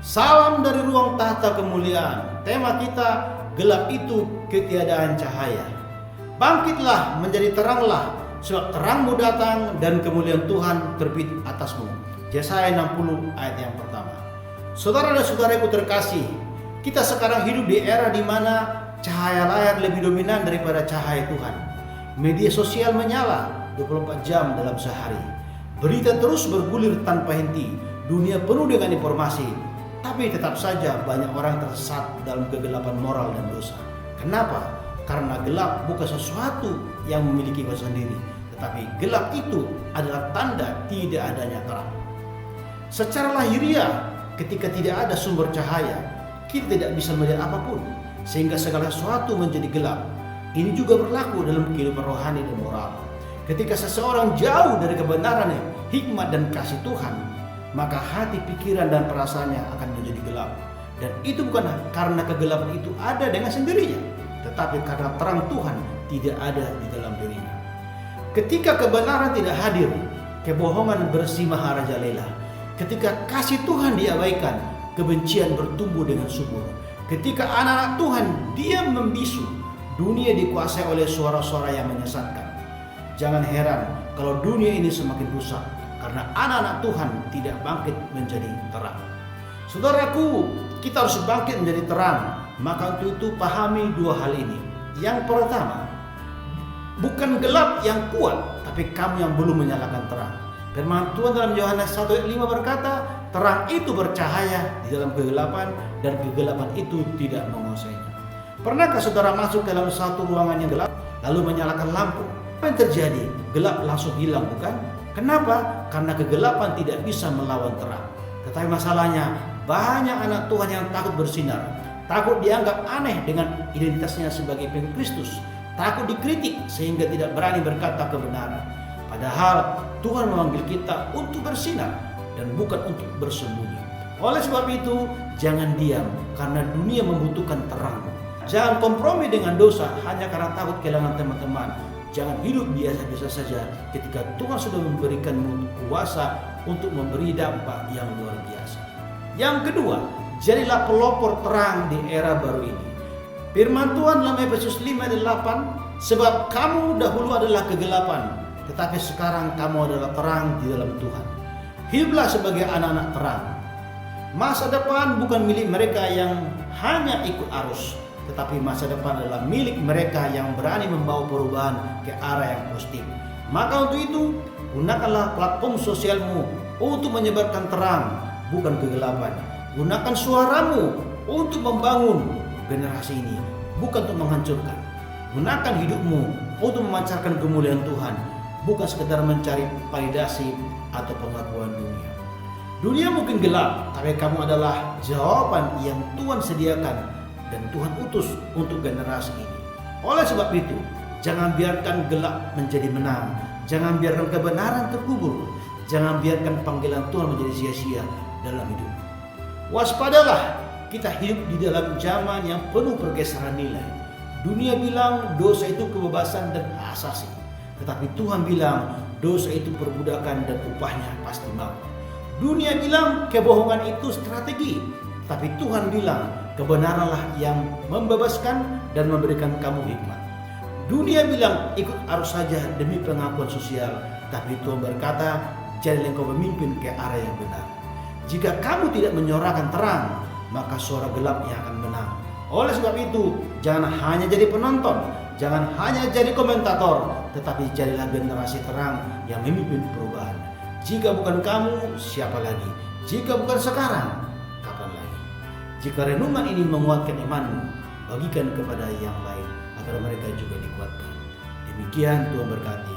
Salam dari ruang tahta kemuliaan. Tema kita, gelap itu ketiadaan cahaya. Bangkitlah menjadi teranglah, sebab terangmu datang dan kemuliaan Tuhan terbit atasmu. Yesaya 60 ayat yang pertama. Saudara dan saudaraku terkasih, kita sekarang hidup di era di mana cahaya layar lebih dominan daripada cahaya Tuhan. Media sosial menyala 24 jam dalam sehari. Berita terus bergulir tanpa henti. Dunia penuh dengan informasi, tapi tetap saja banyak orang tersesat dalam kegelapan moral dan dosa. Kenapa? Karena gelap bukan sesuatu yang memiliki kuasa sendiri, tetapi gelap itu adalah tanda tidak adanya terang. Secara lahiriah, ketika tidak ada sumber cahaya, kita tidak bisa melihat apapun, sehingga segala sesuatu menjadi gelap. Ini juga berlaku dalam kehidupan rohani dan moral. Ketika seseorang jauh dari kebenaran, hikmat dan kasih Tuhan, maka hati, pikiran, dan perasaannya akan menjadi gelap. Dan itu bukan karena kegelapan itu ada dengan sendirinya, tetapi karena terang Tuhan tidak ada di dalam dirinya. Ketika kebenaran tidak hadir, kebohongan bersih maharajalela. Ketika kasih Tuhan diabaikan, kebencian bertumbuh dengan subur. Ketika anak-anak Tuhan diam membisu, dunia dikuasai oleh suara-suara yang menyesatkan. Jangan heran kalau dunia ini semakin rusak, karena anak-anak Tuhan tidak bangkit menjadi terang. Saudaraku, kita harus bangkit menjadi terang. Maka untuk itu pahami dua hal ini. Yang pertama, bukan gelap yang kuat, tapi kamu yang belum menyalakan terang. Firman Tuhan dalam Yohanes 1:5 berkata, terang itu bercahaya di dalam kegelapan, dan kegelapan itu tidak menguasainya. Pernahkah saudara masuk ke dalam satu ruangan yang gelap, lalu menyalakan lampu? Apa yang terjadi? Gelap langsung hilang, bukan? Kenapa? Karena kegelapan tidak bisa melawan terang. Tetapi masalahnya, banyak anak Tuhan yang takut bersinar, takut dianggap aneh dengan identitasnya sebagai pengikut Kristus, takut dikritik sehingga tidak berani berkata kebenaran. Padahal Tuhan memanggil kita untuk bersinar dan bukan untuk bersembunyi. Oleh sebab itu, jangan diam karena dunia membutuhkan terang. Jangan kompromi dengan dosa hanya karena takut kehilangan teman-teman. Jangan hidup biasa-biasa saja ketika Tuhan sudah memberikanmu kuasa untuk memberi dampak yang luar biasa. Yang kedua, jadilah pelopor terang di era baru ini. Firman Tuhan dalam Efesus 5:8, sebab kamu dahulu adalah kegelapan, tetapi sekarang kamu adalah terang di dalam Tuhan. Hiduplah sebagai anak-anak terang. Masa depan bukan milik mereka yang hanya ikut arus, tetapi masa depan adalah milik mereka yang berani membawa perubahan ke arah yang positif. Maka untuk itu, gunakanlah platform sosialmu untuk menyebarkan terang, bukan kegelapan. Gunakan suaramu untuk membangun generasi ini, bukan untuk menghancurkan. Gunakan hidupmu untuk memancarkan kemuliaan Tuhan, bukan sekedar mencari validasi atau pengakuan dunia. Dunia mungkin gelap, tapi kamu adalah jawaban yang Tuhan sediakan dan Tuhan utus untuk generasi ini. Oleh sebab itu, jangan biarkan gelap menjadi menang. Jangan biarkan kebenaran terkubur. Jangan biarkan panggilan Tuhan menjadi sia-sia dalam hidup. Waspadalah, kita hidup di dalam zaman yang penuh pergeseran nilai. Dunia bilang dosa itu kebebasan dan asasi. Tetapi Tuhan bilang dosa itu perbudakan dan upahnya pasti maut. Dunia bilang kebohongan itu strategi. Tapi Tuhan bilang kebenaranlah yang membebaskan dan memberikan kamu hikmat. Dunia bilang ikut arus saja demi pengakuan sosial, tapi Tuhan berkata jadilah engkau memimpin ke arah yang benar. Jika kamu tidak menyuarakan terang, maka suara gelap yang akan menang. Oleh sebab itu, jangan hanya jadi penonton, jangan hanya jadi komentator, tetapi jadilah generasi terang yang memimpin perubahan. Jika bukan kamu, siapa lagi? Jika bukan sekarang, kapan lagi? Jika renungan ini menguatkan imanmu, bagikan kepada yang lain agar mereka juga dikuatkan. Demikian Tuhan berkati.